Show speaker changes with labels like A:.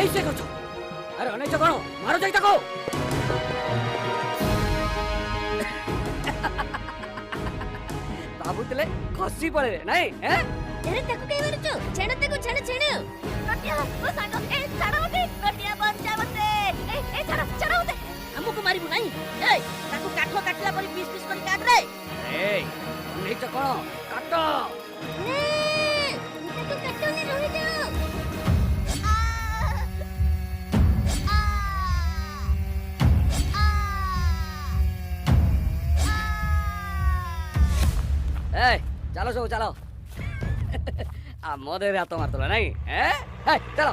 A: এই সে করছো আরে অনেকটা করো মারো যাই তাকো ভাবুতলে খসি পড়ে নাই হ্যাঁ
B: এরে তাকু কাই মারছো ছেড়ে তাকু ছেড়ে নাটিয়া ও সাঙ্গ এ ছাড়া মতে নাটিয়া বাঁচা মতে এ ছাড়া মতে আমুকু মারিবু নাই এই তাকু কাঠো কাটলা পরি পিস পিস করে কাট রে
A: এই অনেকটা করো কাটো
B: তাকু কাটো নে রহি যাও
A: এই চলো সব চলো আমাদের এত মারতো নাই হ্যাঁ চলো